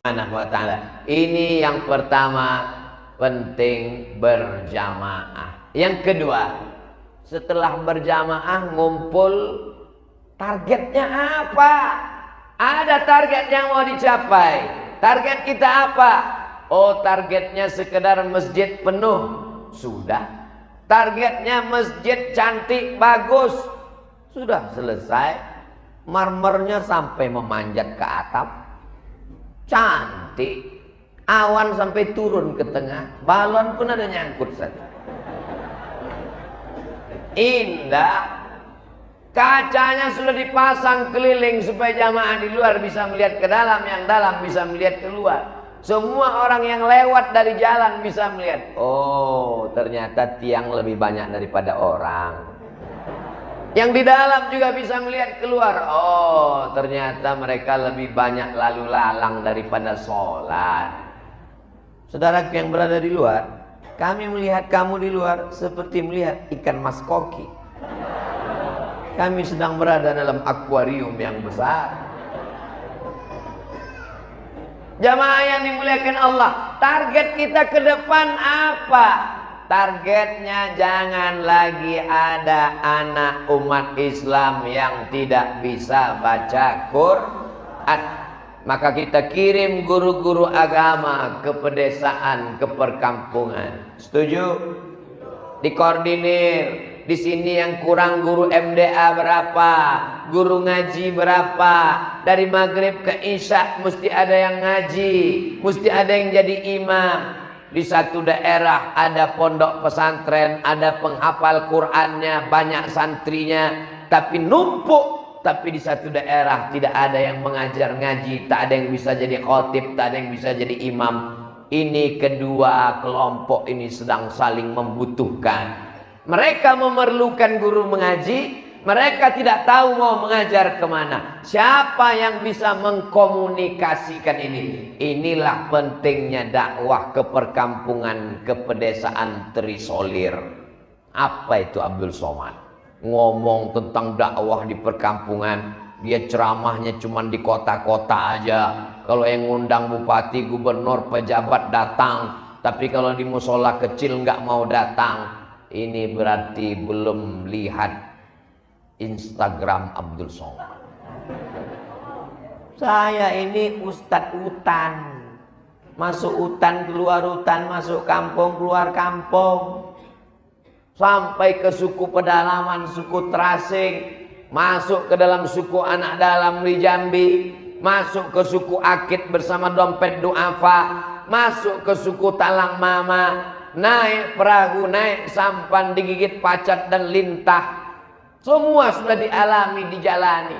Subhanahu wa ta'ala. Ini yang pertama, penting berjamaah. Yang kedua, setelah berjamaah ngumpul, targetnya apa? Ada target yang mau dicapai. Target kita apa? Oh, targetnya sekedar masjid penuh. Sudah. Targetnya masjid cantik, bagus. Sudah selesai. Marmernya sampai memanjat ke atap. Cantik. Awan sampai turun ke tengah. Balon pun ada nyangkut saja. Indah. Kacanya sudah dipasang keliling supaya jamaah di luar bisa melihat ke dalam, yang dalam bisa melihat keluar. Semua orang yang lewat dari jalan bisa melihat. Oh, ternyata tiang lebih banyak daripada orang. Yang di dalam juga bisa melihat keluar. Oh, ternyata mereka lebih banyak lalu lalang daripada sholat. Saudaraku yang berada di luar, kami melihat kamu di luar seperti melihat ikan mas koki. Kami sedang berada dalam akuarium yang besar. Jamaah yang dimuliakan Allah, target kita ke depan apa? Targetnya jangan lagi ada anak umat Islam yang tidak bisa baca Quran. Maka kita kirim guru-guru agama ke pedesaan, ke perkampungan. Setuju? Dikoordinir. Di sini yang kurang guru MDA berapa, guru ngaji berapa. Dari maghrib ke isya mesti ada yang ngaji, mesti ada yang jadi imam. Di satu daerah ada pondok pesantren, ada penghafal Qur'annya, banyak santrinya, tapi numpuk. Tapi di satu daerah tidak ada yang mengajar ngaji, tak ada yang bisa jadi khotib, tak ada yang bisa jadi imam. Ini kedua kelompok ini sedang saling membutuhkan. Mereka memerlukan guru mengaji, mereka tidak tahu mau mengajar kemana. Siapa yang bisa mengkomunikasikan ini? Inilah pentingnya dakwah ke perkampungan, ke pedesaan terisolir. Apa itu Abdul Somad? Ngomong tentang dakwah di perkampungan, dia ceramahnya cuma di kota-kota aja. Kalau yang ngundang bupati, gubernur, pejabat datang, tapi kalau di musola kecil nggak mau datang. Ini berarti belum lihat Instagram Abdul Somad. Saya ini ustadz hutan, masuk hutan keluar hutan, masuk kampung keluar kampung, sampai ke suku pedalaman, suku Terasing, masuk ke dalam suku anak dalam di Jambi, masuk ke suku Akit bersama dompet duafa, masuk ke suku Talang Mama, naik perahu, naik sampan, digigit pacat dan lintah. Semua sudah dialami, dijalani.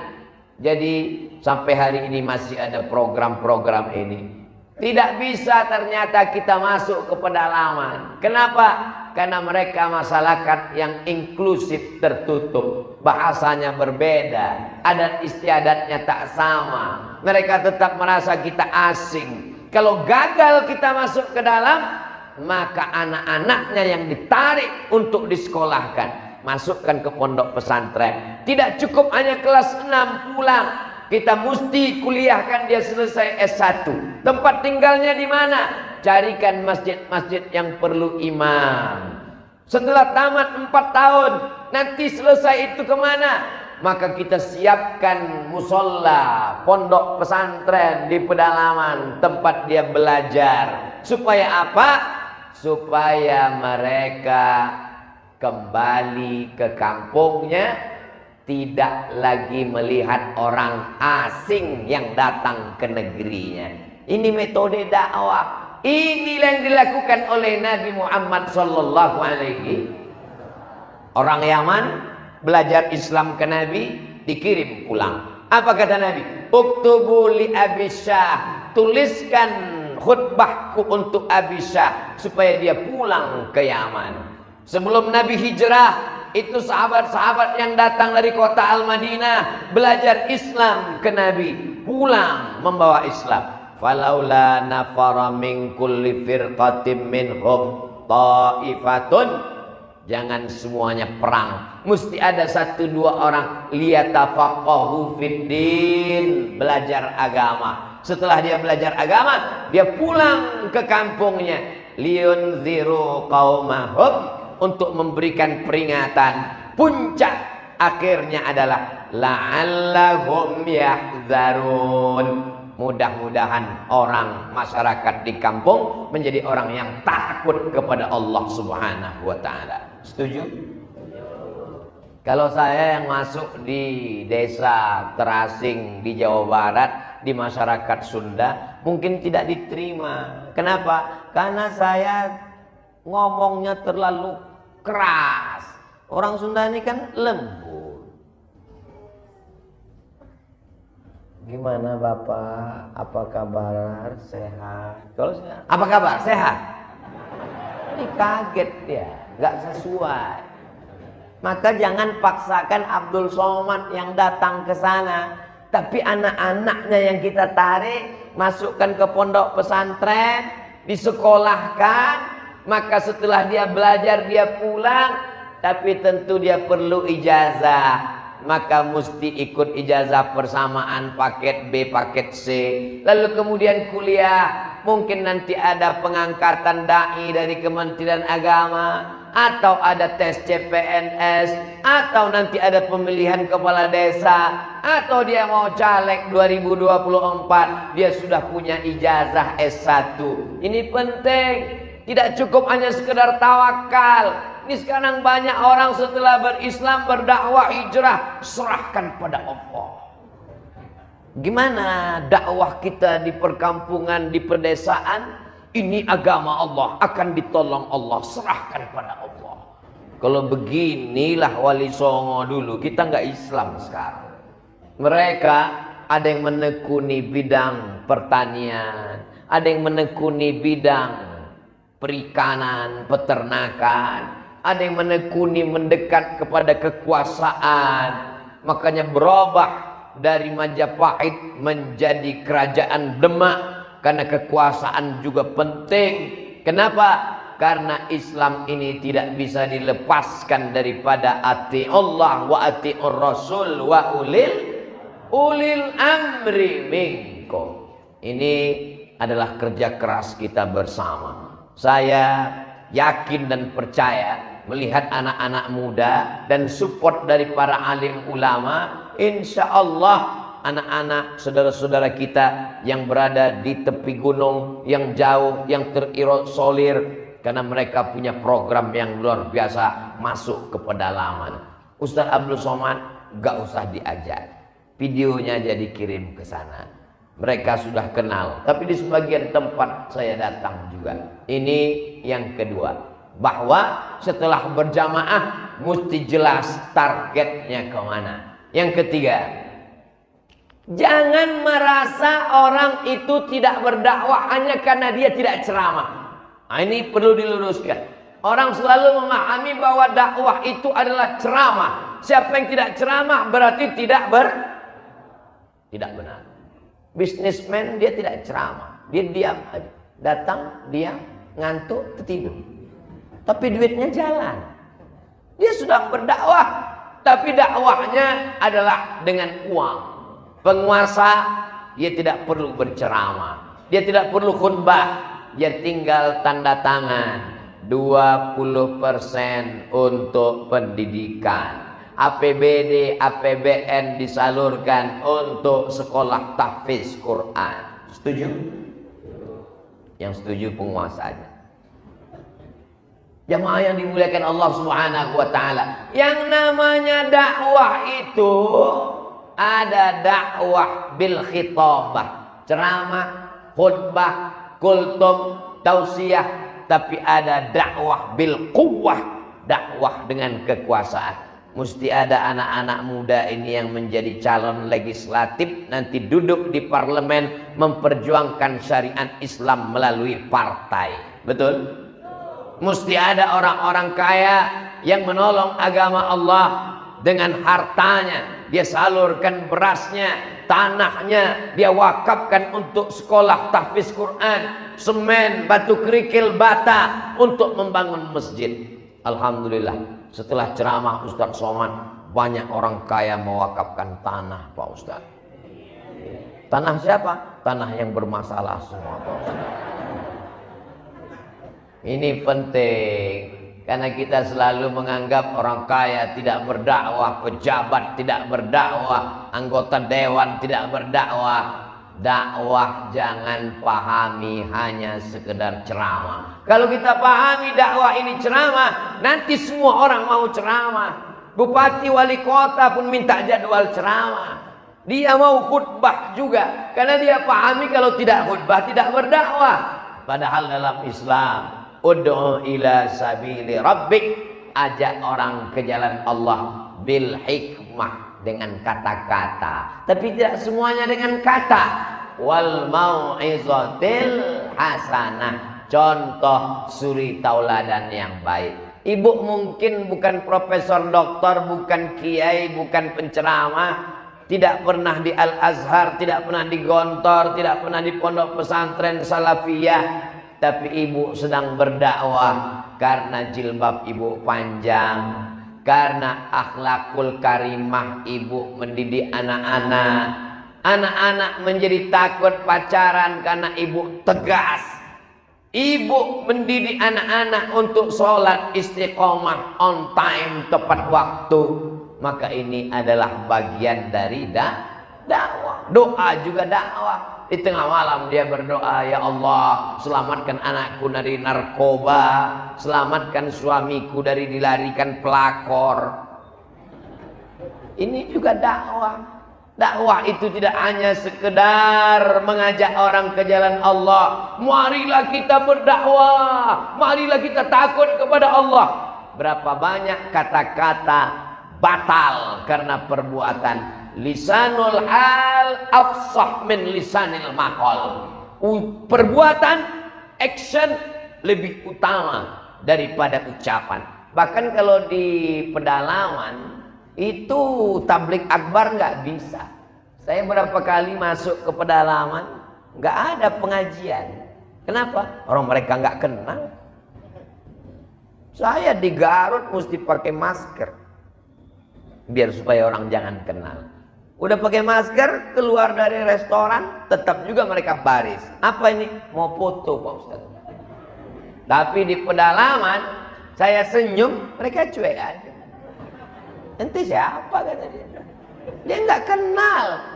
Jadi sampai hari ini masih ada program-program ini. Tidak bisa ternyata kita masuk ke pedalaman. Kenapa? Karena mereka masyarakat yang inklusif, tertutup. Bahasanya berbeda, adat istiadatnya tak sama. Mereka tetap merasa kita asing. Kalau gagal kita masuk ke dalam, maka anak-anaknya yang ditarik untuk disekolahkan, masukkan ke pondok pesantren. Tidak cukup hanya kelas 6 pulang, kita mesti kuliahkan dia selesai S1. Tempat tinggalnya di mana? Carikan masjid-masjid yang perlu imam. Setelah tamat 4 tahun, nanti selesai itu kemana? Maka kita siapkan musola, pondok pesantren di pedalaman, tempat dia belajar. Supaya apa? Supaya mereka kembali ke kampungnya, tidak lagi melihat orang asing yang datang ke negerinya. Ini metode dakwah. Inilah yang dilakukan oleh Nabi Muhammad sallallahu alaihi. Orang Yaman belajar Islam ke Nabi, dikirim pulang. Apa kata Nabi? Uktubu li Abi Syah, tuliskan khutbahku untuk Abi Syah supaya dia pulang ke Yaman. Sebelum Nabi hijrah, itu sahabat-sahabat yang datang dari kota Al-Madinah belajar Islam ke Nabi, pulang membawa Islam. Falaula nafara min kulli firqatin minhum ta'ifatun, jangan semuanya perang, mesti ada 1-2 orang liyatafaqahu fiddin, belajar agama. Setelah dia belajar agama, dia pulang ke kampungnya. Liyunziru qaumahum, untuk memberikan peringatan. Puncak akhirnya adalah la'allahum yahzarun. Mudah-mudahan orang masyarakat di kampung menjadi orang yang takut kepada Allah Subhanahu wa taala. Setuju? Kalau saya yang masuk di desa terasing di Jawa Barat, di masyarakat Sunda, mungkin tidak diterima. Kenapa? Karena saya ngomongnya terlalu keras. Orang Sunda ini kan lembut. Gimana Bapak? Apa kabar? Sehat? Kalau sehat, apa kabar? Sehat? Ini kaget dia, nggak sesuai. Maka jangan paksakan Abdul Somad yang datang ke sana, tapi anak-anaknya yang kita tarik, masukkan ke pondok pesantren, disekolahkan. Maka setelah dia belajar, dia pulang, tapi tentu dia perlu ijazah. Maka mesti ikut ijazah persamaan paket B, paket C. Lalu kemudian kuliah. Mungkin nanti ada pengangkatan dai dari Kementerian Agama, atau ada tes CPNS, atau nanti ada pemilihan kepala desa, atau dia mau caleg 2024, dia sudah punya ijazah S1. Ini penting. Tidak cukup hanya sekedar tawakal. Ini sekarang banyak orang setelah berislam, berdakwah, hijrah, serahkan pada Allah. Gimana dakwah kita di perkampungan, di pedesaan? Ini agama Allah, akan ditolong Allah, serahkan pada Allah. Kalau beginilah Wali Songo dulu, kita nggak Islam sekarang. Mereka ada yang menekuni bidang pertanian, ada yang menekuni bidang perikanan, peternakan, ada yang menekuni mendekat kepada kekuasaan. Makanya berubah dari Majapahit menjadi kerajaan Demak, karena kekuasaan juga penting. Kenapa? Karena Islam ini tidak bisa dilepaskan daripada ati Allah wa ati'ur Rasul wa ulil amri minkum. Ini adalah kerja keras kita bersama. Saya yakin dan percaya melihat anak-anak muda dan support dari para alim ulama, insya Allah anak-anak saudara-saudara kita yang berada di tepi gunung, yang jauh, yang terisolir, karena mereka punya program yang luar biasa, masuk ke pedalaman. Ustaz Abdul Somad gak usah diajak, videonya aja dikirim ke sana. Mereka sudah kenal, tapi di sebagian tempat saya datang juga. Ini yang kedua, bahwa setelah berjamaah mesti jelas targetnya kemana. Yang ketiga, jangan merasa orang itu tidak berdakwah hanya karena dia tidak ceramah. Nah, ini perlu diluruskan. Orang selalu memahami bahwa dakwah itu adalah ceramah. Siapa yang tidak ceramah berarti tidak benar. Bisnismen dia tidak ceramah, dia diam aja. Datang, diam, ngantuk, tidur. Tapi duitnya jalan. Dia sudah berdakwah, tapi dakwahnya adalah dengan uang. Penguasa, dia tidak perlu berceramah, dia tidak perlu khutbah, dia tinggal tanda tangan 20% untuk pendidikan. APBD, APBN disalurkan untuk sekolah tahfiz Quran. Setuju? Yang setuju penguasanya. Jamaah yang dimuliakan Allah Subhanahu wa taala. Yang namanya dakwah itu ada dakwah bil khitabah, ceramah, khutbah, kultum, tausiah, tapi ada dakwah bil quwwah, dakwah dengan kekuasaan. Mesti ada anak-anak muda ini yang menjadi calon legislatif, nanti duduk di parlemen memperjuangkan syariat Islam melalui partai. Betul? Mesti ada orang-orang kaya yang menolong agama Allah dengan hartanya. Dia salurkan berasnya, tanahnya, dia wakafkan untuk sekolah tahfiz Quran, semen, batu kerikil, bata untuk membangun masjid. Alhamdulillah. Setelah ceramah Ustaz Somad, banyak orang kaya mewakafkan tanah, Pak Ustaz. Tanah siapa? Tanah yang bermasalah semua. Ini penting, karena kita selalu menganggap orang kaya tidak berdakwah, pejabat tidak berdakwah, anggota dewan tidak berdakwah. Dakwah jangan pahami hanya sekedar ceramah. Kalau kita pahami dakwah ini ceramah, nanti semua orang mau ceramah. Bupati wali kota pun minta jadwal ceramah. Dia mau khutbah juga, karena dia pahami kalau tidak khutbah tidak berdakwah. Padahal dalam Islam, ud'u ila sabili rabbik, ajak orang ke jalan Allah bil hikmah, dengan kata-kata, tapi tidak semuanya dengan kata. Wal mau'izatil hasanah, contoh suri tauladan yang baik. Ibu mungkin bukan profesor doktor, bukan kiai, bukan penceramah, tidak pernah di Al-Azhar, tidak pernah di Gontor, tidak pernah di pondok pesantren salafiyah, tapi ibu sedang berdakwah karena jilbab ibu panjang, karena akhlakul karimah ibu mendidik anak-anak. Anak-anak menjadi takut pacaran karena ibu tegas. Ibu mendidik anak-anak untuk sholat istiqomah, on time, tepat waktu. Maka ini adalah bagian dari dakwah. Doa juga dakwah. Di tengah malam dia berdoa, ya Allah, selamatkan anakku dari narkoba, selamatkan suamiku dari dilarikan pelakor. Ini juga dakwah. Dakwah itu tidak hanya sekedar mengajak orang ke jalan Allah. Marilah kita berdakwah, marilah kita takut kepada Allah. Berapa banyak kata-kata batal karena perbuatan. Lisanul hal afsah min lisanil maqal. Perbuatan, action lebih utama daripada ucapan. Bahkan kalau di pedalaman itu tablik akbar nggak bisa. Saya berapa kali masuk ke pedalaman, nggak ada pengajian. Kenapa? Orang mereka nggak kenal. Saya di Garut mesti pakai masker, biar supaya orang jangan kenal. Udah pakai masker, keluar dari restoran, tetap juga mereka baris. Apa ini? Mau foto Pak Ustaz. Tapi di pedalaman, saya senyum, mereka cuek aja. Ente siapa kata dia? Dia nggak kenal.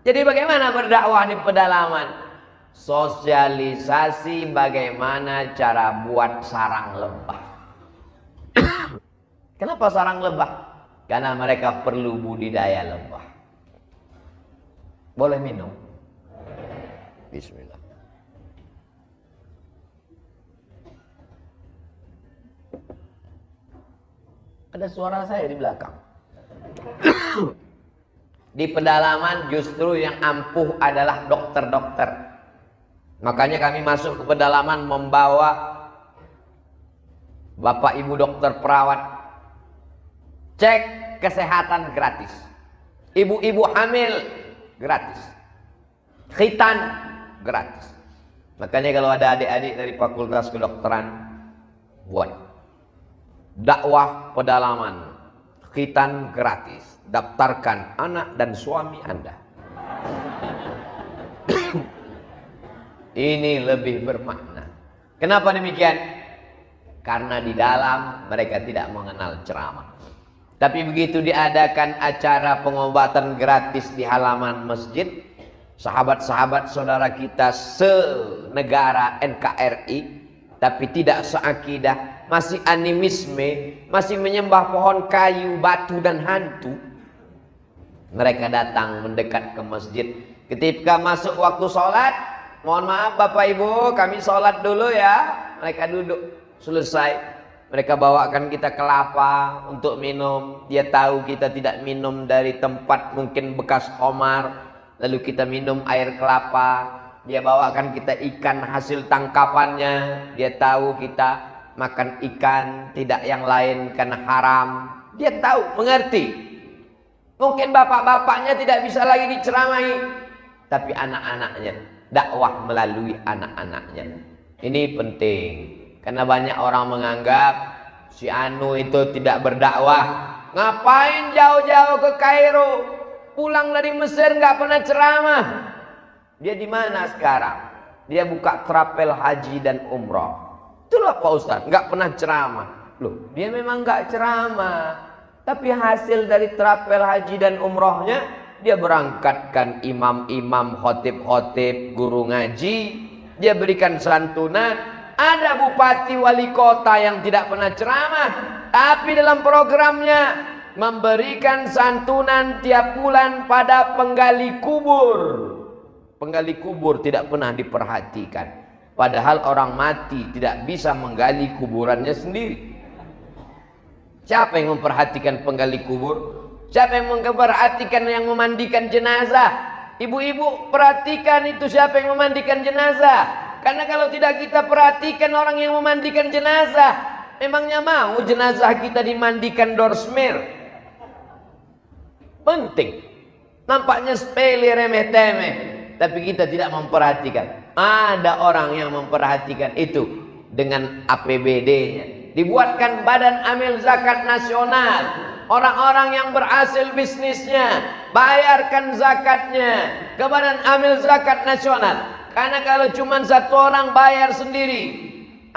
Jadi bagaimana berdakwah di pedalaman? Sosialisasi bagaimana cara buat sarang lebah. Kenapa sarang lebah? Karena mereka perlu budidaya lebah. Boleh minum? Bismillah. Ada suara saya di belakang. Di pedalaman justru yang ampuh adalah dokter-dokter. Makanya kami masuk ke pedalaman membawa bapak ibu dokter perawat, cek kesehatan gratis. Ibu-ibu hamil gratis, khitan gratis. Makanya kalau ada adik-adik dari fakultas kedokteran, buat dakwah pedalaman, khitan gratis, daftarkan anak dan suami Anda. Ini lebih bermakna. Kenapa demikian? Karena di dalam mereka tidak mengenal ceramah. Tapi begitu diadakan acara pengobatan gratis di halaman masjid, sahabat-sahabat saudara kita senegara NKRI, tapi tidak seakidah, masih animisme, masih menyembah pohon kayu, batu dan hantu. Mereka datang mendekat ke masjid. Ketika masuk waktu sholat, mohon maaf Bapak Ibu, kami sholat dulu ya. Mereka duduk, selesai. Mereka bawakan kita kelapa untuk minum. Dia tahu kita tidak minum dari tempat mungkin bekas komar. Lalu kita minum air kelapa. Dia bawakan kita ikan hasil tangkapannya. Dia tahu kita makan ikan, tidak yang lain karena haram. Dia tahu, mengerti. Mungkin bapak-bapaknya tidak bisa lagi diceramahi, tapi anak-anaknya, dakwah melalui anak-anaknya. Ini penting. Karena banyak orang menganggap si Anu itu tidak berdakwah. Ngapain jauh-jauh ke Kairo? pulang dari Mesir nggak pernah ceramah. Dia di mana sekarang? Dia buka travel haji dan umroh. Itulah Pak Ustadz, nggak pernah ceramah. Loh, dia memang nggak ceramah, tapi hasil dari travel haji dan umrohnya, dia berangkatkan imam-imam, khotib-khotib, guru ngaji, dia berikan santunan. Ada bupati wali kota yang tidak pernah ceramah, tapi dalam programnya memberikan santunan tiap bulan pada penggali kubur. Penggali kubur tidak pernah diperhatikan, padahal orang mati tidak bisa menggali kuburannya sendiri. Siapa yang memperhatikan penggali kubur? Siapa yang memperhatikan yang memandikan jenazah? Ibu-ibu perhatikan itu, siapa yang memandikan jenazah. Karena kalau tidak kita perhatikan orang yang memandikan jenazah, memangnya mau jenazah kita dimandikan dorsmir? Penting. Nampaknya sepele, remeh-temeh, tapi kita tidak memperhatikan. Ada orang yang memperhatikan itu dengan APBD-nya. Dibuatkan Badan Amil Zakat Nasional. Orang-orang yang berhasil bisnisnya, bayarkan zakatnya ke Badan Amil Zakat Nasional. Karena kalau cuma satu orang bayar sendiri,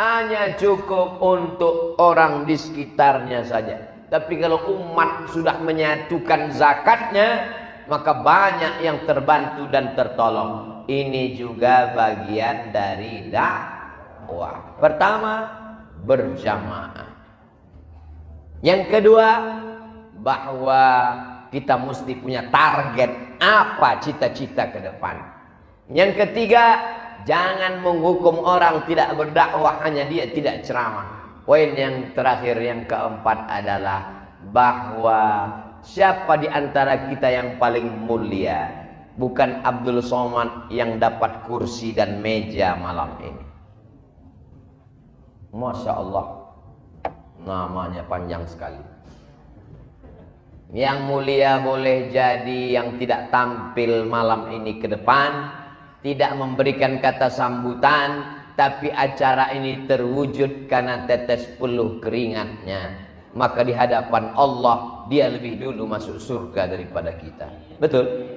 hanya cukup untuk orang di sekitarnya saja. Tapi kalau umat sudah menyatukan zakatnya, maka banyak yang terbantu dan tertolong. Ini juga bagian dari dakwah. Pertama, berjamaah. Yang kedua, bahwa kita mesti punya target apa cita-cita ke depan. Yang ketiga, jangan menghukum orang tidak berdakwah hanya dia tidak ceramah. Poin yang terakhir, yang keempat adalah bahwa siapa di antara kita yang paling mulia? Bukan Abdul Somad yang dapat kursi dan meja malam ini. Masya Allah, namanya panjang sekali. Yang mulia boleh jadi yang tidak tampil malam ini ke depan, tidak memberikan kata sambutan, tapi acara ini terwujud karena tetes peluh keringatnya. Maka di hadapan Allah dia lebih dulu masuk surga daripada kita. Betul?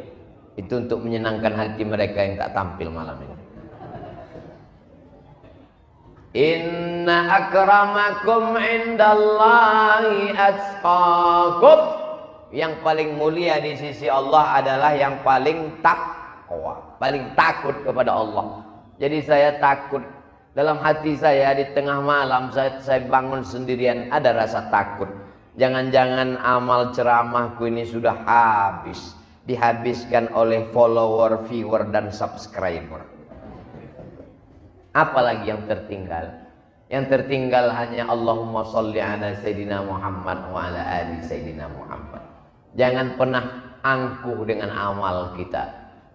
Itu untuk menyenangkan hati mereka yang tak tampil malam ini. Inna akramakum indallahi atqakum. Yang paling mulia di sisi Allah adalah yang paling takwa, paling takut kepada Allah. Jadi saya takut, dalam hati saya di tengah malam saya bangun sendirian, ada rasa takut. Jangan-jangan amal ceramahku ini sudah habis, dihabiskan oleh follower, viewer dan subscriber. Apalagi yang tertinggal? Yang tertinggal hanya Allahumma sholli ala Sayyidina Muhammad wa ala ali Sayyidina Muhammad. Jangan pernah angkuh dengan amal kita.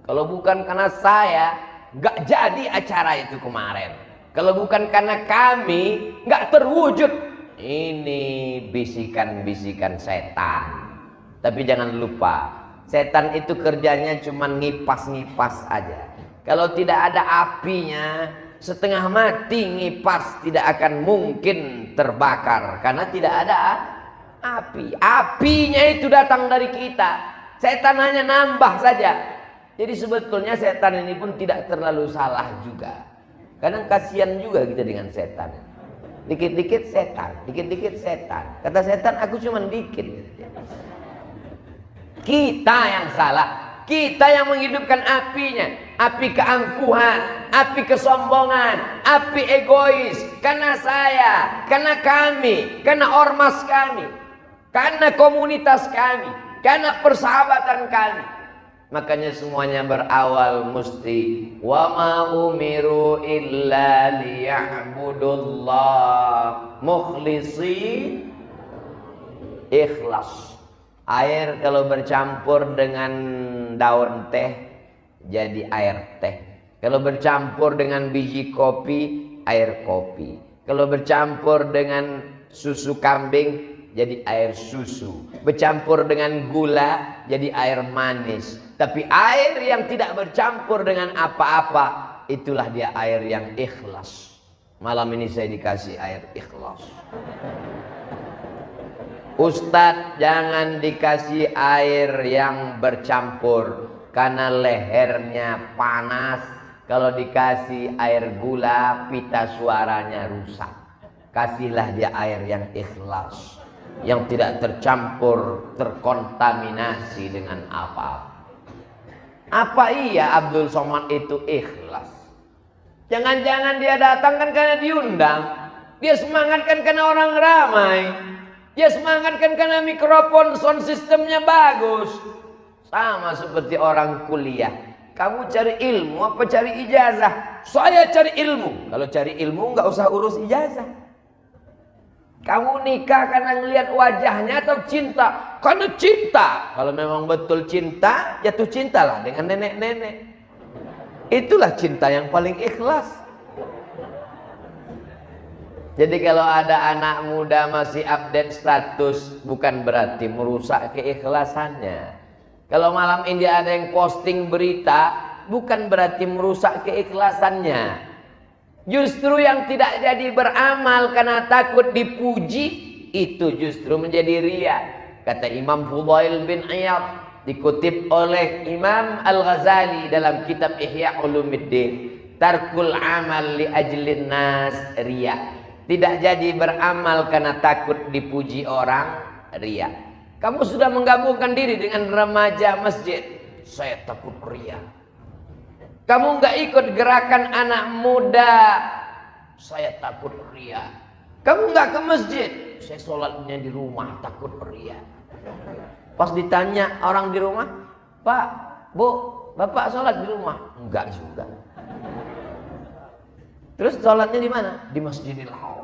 Kalau bukan karena saya, gak jadi acara itu kemarin. Kalau bukan karena kami, gak terwujud. Ini bisikan-bisikan setan. Tapi jangan lupa, setan itu kerjanya cuma ngipas-ngipas aja. Kalau tidak ada apinya, setengah mati ngipas tidak akan mungkin terbakar. Karena tidak ada api. Apinya itu datang dari kita. Setan hanya nambah saja. Jadi sebetulnya setan ini pun tidak terlalu salah juga. Kadang kasihan juga kita dengan setan. Dikit-dikit setan, dikit-dikit setan. Kata setan, aku cuma dikit. Kita yang salah. Kita yang menghidupkan apinya. Api keangkuhan, api kesombongan, api egois. Karena saya, karena kami, karena ormas kami, karena komunitas kami, karena persahabatan kami. Makanya semuanya berawal mesti wa ma umiru illa liya'budullah mukhlisin, ikhlas. Air kalau bercampur dengan daun teh jadi air teh. Kalau bercampur dengan biji kopi, air kopi. Kalau bercampur dengan susu kambing, jadi air susu. Bercampur dengan gula, jadi air manis. Tapi air yang tidak bercampur dengan apa-apa, itulah dia air yang ikhlas. Malam ini saya dikasih air ikhlas. Ustadz, jangan dikasih air yang bercampur karena lehernya panas. Kalau dikasih air gula, pita suaranya rusak. Kasihlah dia air yang ikhlas, yang tidak tercampur, terkontaminasi dengan apa-apa. Apa iya Abdul Somad itu ikhlas? Jangan-jangan dia datang kan karena diundang. Dia semangat kan karena orang ramai. Dia semangat kan karena mikrofon sound systemnya bagus. Sama seperti orang kuliah. Kamu cari ilmu apa cari ijazah? Saya cari ilmu. Kalau cari ilmu nggak usah urus ijazah. Kamu nikah karena ngelihat wajahnya atau cinta? Karena cinta. Kalau memang betul cinta, jatuh cintalah dengan nenek-nenek. Itulah cinta yang paling ikhlas. Jadi kalau ada anak muda masih update status, bukan berarti merusak keikhlasannya. Kalau malam ini ada yang posting berita, bukan berarti merusak keikhlasannya. Justru yang tidak jadi beramal karena takut dipuji, itu justru menjadi riya. Kata Imam Fudail bin Iyad, dikutip oleh Imam Al-Ghazali dalam kitab Ihya Ulumuddin, tarkul amal li ajlin nas riya. Tidak jadi beramal karena takut dipuji orang, riya. Kamu sudah menggabungkan diri dengan remaja masjid, saya takut riya. Kamu nggak ikut gerakan anak muda, saya takut riya. Kamu nggak ke masjid, saya sholatnya di rumah, takut riya. Pas ditanya orang di rumah, Pak, Bu, Bapak sholat di rumah? Enggak juga. Terus sholatnya di mana? Di Masjidil Haram.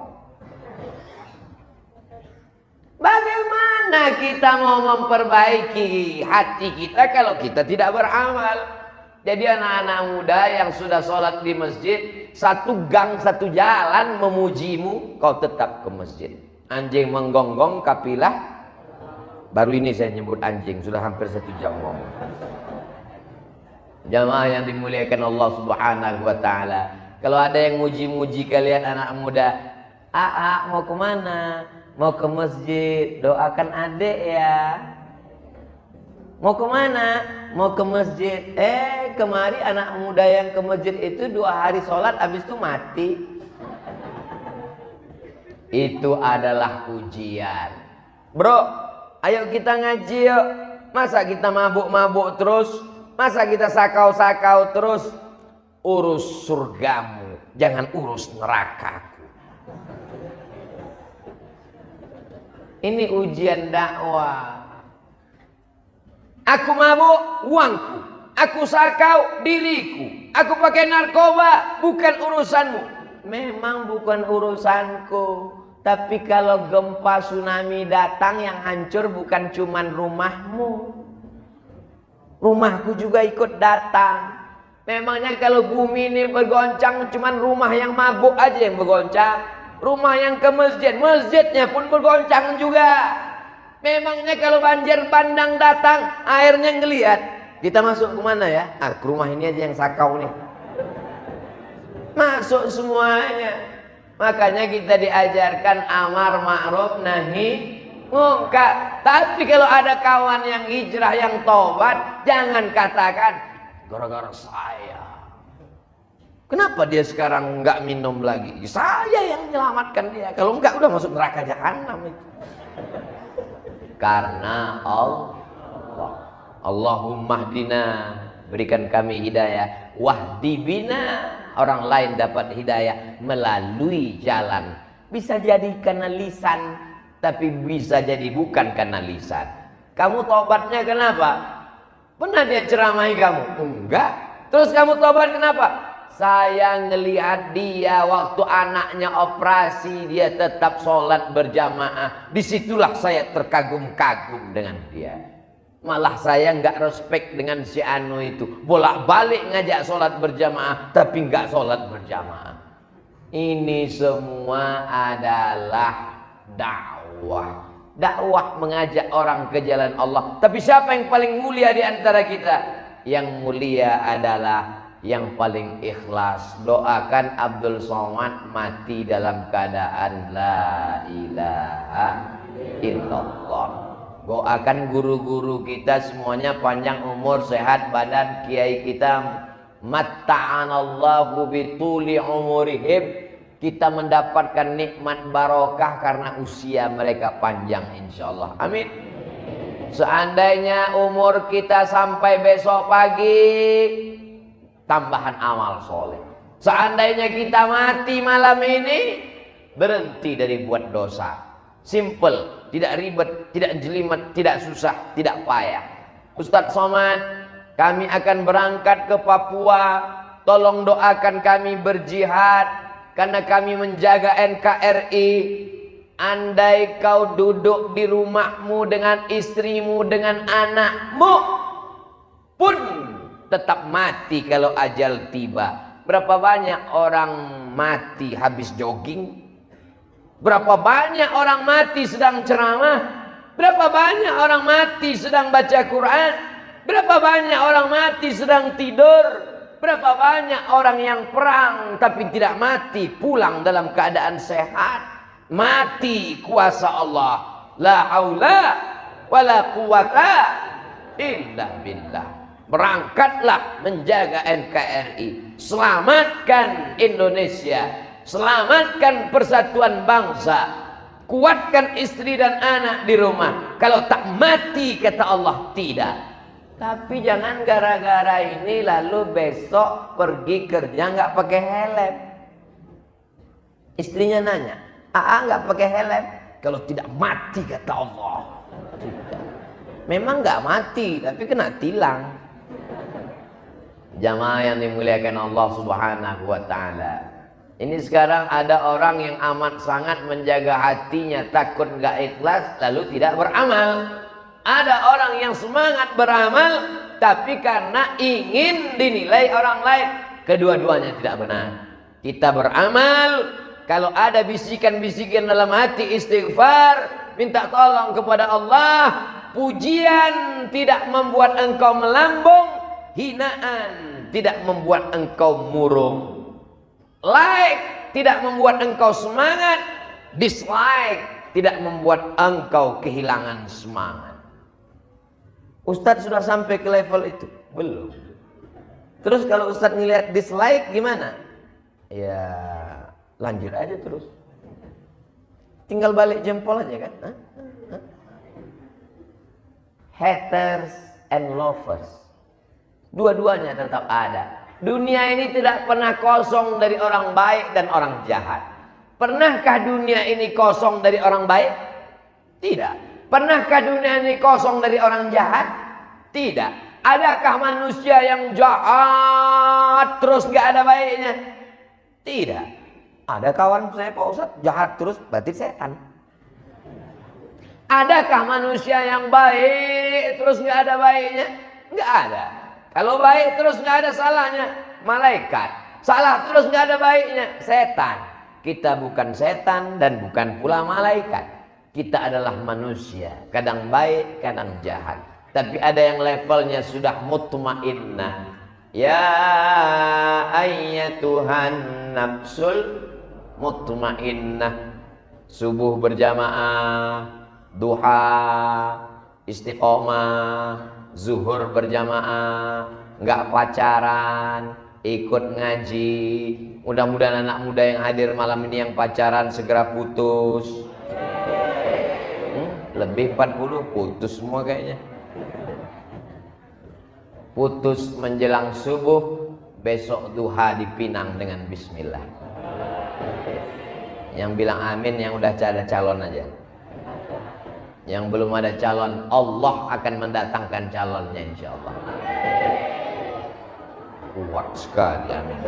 Bagaimana kita mau memperbaiki hati kita kalau kita tidak beramal? Jadi anak-anak muda yang sudah sholat di masjid, satu gang, satu jalan memujimu, kau tetap ke masjid. Anjing menggonggong, kapilah. Baru ini saya nyebut anjing, sudah hampir 1 jam ngomong. Jamaah yang dimuliakan Allah Subhanahu wa Ta'ala. Kalau ada yang muji-muji kalian anak muda, mau kemana? Mau ke masjid, doakan adik ya. Mau kemana? Mau ke masjid. Kemari anak muda yang ke masjid itu 2 hari sholat, habis itu mati. Itu adalah ujian. Bro, ayo kita ngaji yuk. Masa kita mabuk-mabuk terus? Masa kita sakau-sakau terus? Urus surgamu, jangan urus nerakaku. Ini ujian dakwah. Aku mabuk, uangku. Aku sakau, diriku. Aku pakai narkoba, bukan urusanmu. Memang bukan urusanku. Tapi kalau gempa tsunami datang, yang hancur bukan cuman rumahmu. Rumahku juga ikut datang. Memangnya kalau bumi ini bergoncang, cuman rumah yang mabuk aja yang bergoncang. Rumah yang ke masjid, masjidnya pun bergoncang juga. Memangnya kalau banjir bandang datang, airnya ngelihat, kita masuk kemana ya? Ke rumah ini aja yang sakau nih. Masuk semuanya. Makanya kita diajarkan amar ma'ruf nahi munkar. Tapi kalau ada kawan yang hijrah, yang tobat, jangan katakan gara-gara saya. Kenapa dia sekarang nggak minum lagi? Saya yang menyelamatkan dia. Kalau enggak udah masuk neraka jahanam itu. Karena Allah. Allahumma hdina, berikan kami hidayah. Wahdi bina, orang lain dapat hidayah melalui jalan. Bisa jadi karena lisan, tapi bisa jadi bukan karena lisan. Kamu tobatnya kenapa? Pernah dia ceramahi kamu? Enggak. Terus kamu tobat kenapa? Saya ngelihat dia waktu anaknya operasi, dia tetap sholat berjamaah. Disitulah saya terkagum-kagum dengan dia. Malah saya nggak respect dengan si Anu itu. Bolak-balik ngajak sholat berjamaah, tapi nggak sholat berjamaah. Ini semua adalah dakwah. Dakwah mengajak orang ke jalan Allah. Tapi siapa yang paling mulia di antara kita? Yang mulia adalah yang paling ikhlas. Doakan Abdul Somad mati dalam keadaan la ilaha illallah. Doakan guru-guru kita semuanya panjang umur, sehat badan. Kiai kita matta'anallahu bituli umurihim, kita mendapatkan nikmat barokah karena usia mereka panjang insyaallah. Amin. Seandainya umur kita sampai besok pagi, tambahan amal soleh. Seandainya kita mati malam ini, berhenti dari buat dosa. Simple, tidak ribet, tidak jelimet, tidak susah, tidak payah. Ustadz Somad, kami akan berangkat ke Papua. Tolong doakan kami berjihad karena kami menjaga NKRI. Andai kau duduk di rumahmu dengan istrimu, dengan anakmu, pun tetap mati kalau ajal tiba. Berapa banyak orang mati habis jogging? Berapa banyak orang mati sedang ceramah? Berapa banyak orang mati sedang baca Quran? Berapa banyak orang mati sedang tidur? Berapa banyak orang yang perang tapi tidak mati, pulang dalam keadaan sehat? Mati kuasa Allah. La haula wala quwata illa billah. Berangkatlah menjaga NKRI. Selamatkan Indonesia. Selamatkan persatuan bangsa. Kuatkan istri dan anak di rumah. Kalau tak mati kata Allah tidak. Tapi jangan gara-gara ini lalu besok pergi kerja nggak pakai helm. Istrinya nanya, nggak pakai helm? Kalau tidak mati kata Allah. Tidak. Memang nggak mati, tapi kena tilang. Jamaah yang dimuliakan Allah Subhanahu wa Ta'ala. Ini sekarang ada orang yang amat sangat menjaga hatinya, takut nggak ikhlas, lalu tidak beramal. Ada orang yang semangat beramal, tapi karena ingin dinilai orang lain, kedua-duanya tidak benar. Kita beramal, kalau ada bisikan-bisikan dalam hati, istighfar, minta tolong kepada Allah. Pujian tidak membuat engkau melambung, hinaan tidak membuat engkau murung. Like tidak membuat engkau semangat, dislike tidak membuat engkau kehilangan semangat. Ustadz sudah sampai ke level itu? Belum. Terus kalau Ustadz ngelihat dislike gimana? Ya lanjut aja terus. Tinggal balik jempol aja kan? Haters and lovers, dua-duanya tetap ada. Dunia ini tidak pernah kosong dari orang baik dan orang jahat. Pernahkah dunia ini kosong dari orang baik? Tidak. Pernahkah dunia ini kosong dari orang jahat? Tidak. Adakah manusia yang jahat terus gak ada baiknya? Tidak. Ada kawan saya Pak Ustadz jahat terus berarti setan. Adakah manusia yang baik terus gak ada baiknya? Gak ada. Kalau baik terus nggak ada salahnya, malaikat. Salah terus nggak ada baiknya, setan. Kita bukan setan dan bukan pula malaikat. Kita adalah manusia, kadang baik, kadang jahat. Tapi ada yang levelnya sudah mutmainnah. Ya ayyatuhan nafsul mutmainnah. Subuh berjamaah, duha, istiqomah, zuhur berjamaah, nggak pacaran, ikut ngaji. Mudah-mudahan anak muda yang hadir malam ini yang pacaran segera putus. Lebih 40 putus semua kayaknya. Putus menjelang subuh, besok duha dipinang dengan bismillah. Yang bilang amin yang udah ada calon aja. Yang belum ada calon, Allah akan mendatangkan calonnya insyaallah. Kuat sekali, amin.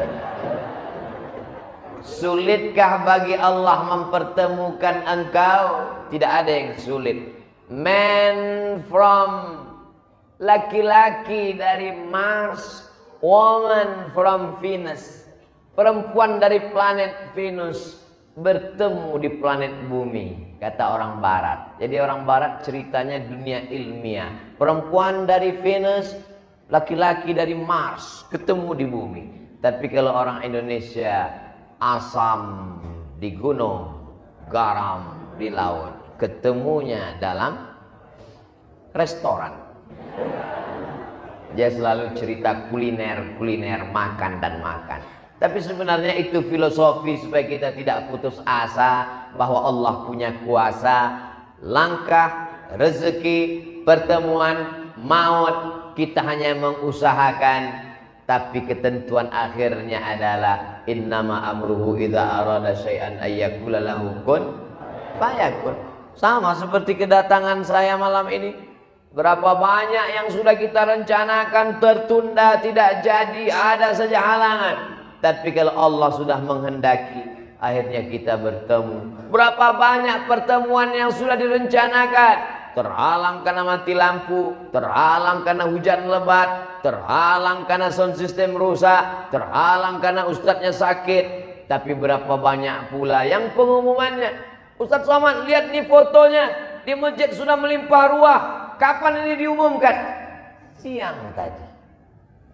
Sulitkah bagi Allah mempertemukan engkau? Tidak ada yang sulit. Man from laki-laki dari Mars, woman from Venus. Perempuan dari planet Venus bertemu di planet bumi, kata orang barat. Jadi orang barat ceritanya dunia ilmiah. Perempuan dari Venus, laki-laki dari Mars ketemu di bumi. Tapi kalau orang Indonesia, asam di gunung, garam di laut. ketemunya dalam restoran. Dia selalu cerita kuliner, makan dan makan. Tapi sebenarnya itu filosofi supaya kita tidak putus asa bahwa Allah punya kuasa. Langkah, rezeki, pertemuan, maut, kita hanya mengusahakan. Tapi ketentuan akhirnya adalah innama amruhu idza arada syai'an ayyakula lahu kun fayakun. Sama seperti kedatangan saya malam ini. Berapa banyak yang sudah kita rencanakan tertunda, tidak jadi, ada saja halangan. Tapi kalau Allah sudah menghendaki, akhirnya kita bertemu. Berapa banyak pertemuan yang sudah direncanakan, terhalang karena mati lampu, terhalang karena hujan lebat, terhalang karena sound system rusak, terhalang karena ustadznya sakit. Tapi berapa banyak pula yang pengumumannya, Ustadz Somad lihat nih fotonya di masjid sudah melimpah ruah. Kapan ini diumumkan? Siang tadi,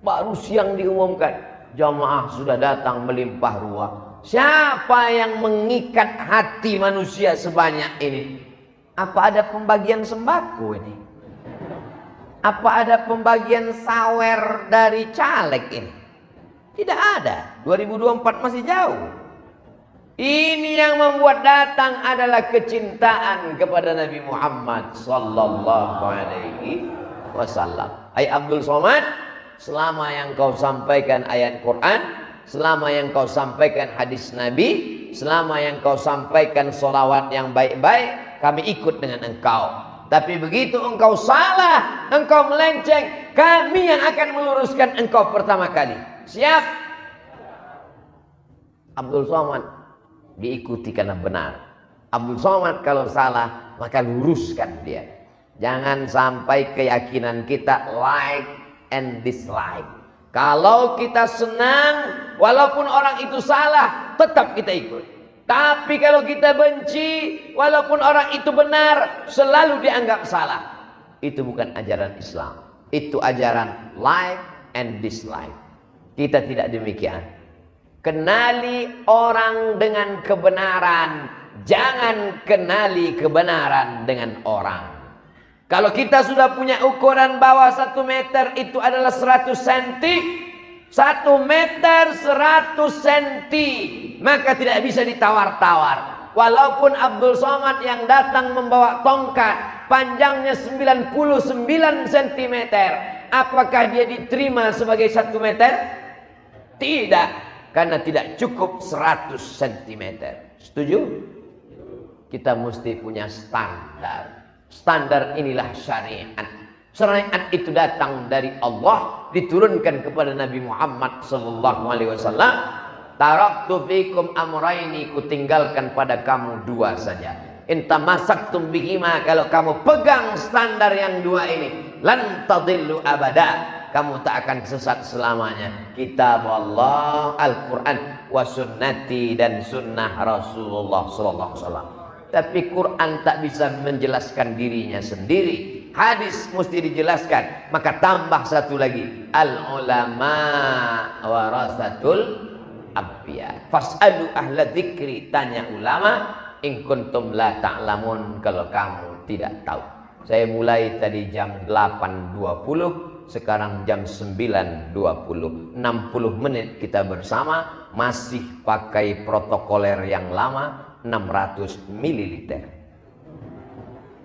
baru siang diumumkan. Jamaah sudah datang melimpah ruah. Siapa yang mengikat hati manusia sebanyak ini? Apa ada pembagian sembako ini? Apa ada pembagian sawer dari caleg ini? Tidak ada. 2024 masih jauh. Ini yang membuat datang adalah kecintaan kepada Nabi Muhammad sallallahu alaihi wasallam. Hai Abdul Somad, selama yang kau sampaikan ayat Quran, selama yang kau sampaikan hadis Nabi, selama yang kau sampaikan solawat yang baik-baik, kami ikut dengan engkau. Tapi begitu engkau salah, engkau melenceng, kami yang akan meluruskan engkau pertama kali. Siap? Abdul Somad diikuti karena benar. Abdul Somad kalau salah, maka luruskan dia. Jangan sampai keyakinan kita like and dislike. Kalau kita senang, walaupun orang itu salah, tetap kita ikut. Tapi kalau kita benci, walaupun orang itu benar, selalu dianggap salah. Itu bukan ajaran Islam. Itu ajaran like and dislike. Kita tidak demikian. Kenali orang dengan kebenaran, jangan kenali kebenaran dengan orang. Kalau kita sudah punya ukuran bahwa 1 meter itu adalah 100 cm, 1 meter 100 cm, maka tidak bisa ditawar-tawar. Walaupun Abdul Somad yang datang membawa tongkat panjangnya 99 cm, apakah dia diterima sebagai 1 meter? Tidak, karena tidak cukup 100 cm. Setuju? Kita mesti punya standar. Standar inilah syariat. Syariat itu datang dari Allah, diturunkan kepada Nabi Muhammad SAW. Taraktu fikum amraini, kutinggalkan pada kamu 2 saja. Inta masaktum bihima, kalau kamu pegang standar yang 2 ini, lan tadillu abada, kamu tak akan sesat selamanya. Kitab Allah, Al-Quran, wa sunnati, dan sunnah Rasulullah SAW. Tapi Quran tak bisa menjelaskan dirinya sendiri. Hadis mesti dijelaskan. Maka tambah satu lagi, al-ulama warasatul anbiya. Fas'alu ahla dzikri, tanya ulama, in kuntum la ta'lamun, kalau kamu tidak tahu. Saya mulai tadi jam 8.20, sekarang jam 9.20. 60 menit kita bersama, masih pakai protokoler yang lama, 600 ml.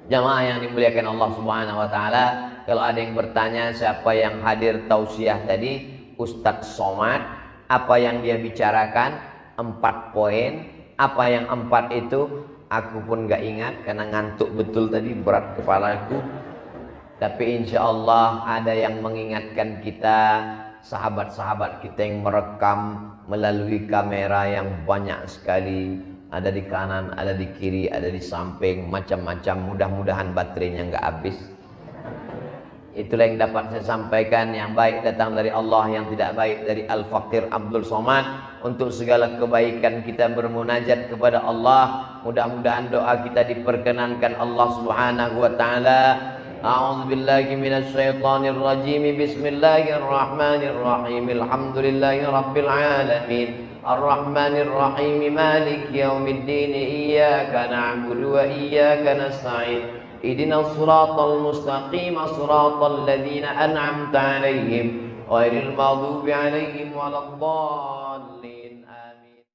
Jamaah yang dimuliakan Allah Subhanahu wa taala, kalau ada yang bertanya siapa yang hadir tausiah tadi, Ustadz Somad, apa yang dia bicarakan? 4 poin. Apa yang 4 itu? Aku pun gak ingat karena ngantuk betul tadi, berat kepalaku. Tapi insya Allah ada yang mengingatkan kita, sahabat-sahabat kita yang merekam melalui kamera yang banyak sekali. Ada di kanan, ada di kiri, ada di samping, macam-macam. Mudah-mudahan baterainya nggak habis. Itulah yang dapat saya sampaikan. Yang baik datang dari Allah, yang tidak baik dari Al-Faqir Abdul Somad. Untuk segala kebaikan kita bermunajat kepada Allah. Mudah-mudahan doa kita diperkenankan Allah Subhanahu wa taala. A'udzubillahi minasyaitonir rajim. Bismillahirrahmanirrahim. Alhamdulillahirabbil alamin. Ar-Rahmanir Rahim, Maliki Yaumiddin, Iyyaka na'budu wa iyyaka nasta'in. Ihdinas siratal mustaqim, siratal ladzina an'amta 'alaihim ghairil maghdubi 'alaihim waladdallin.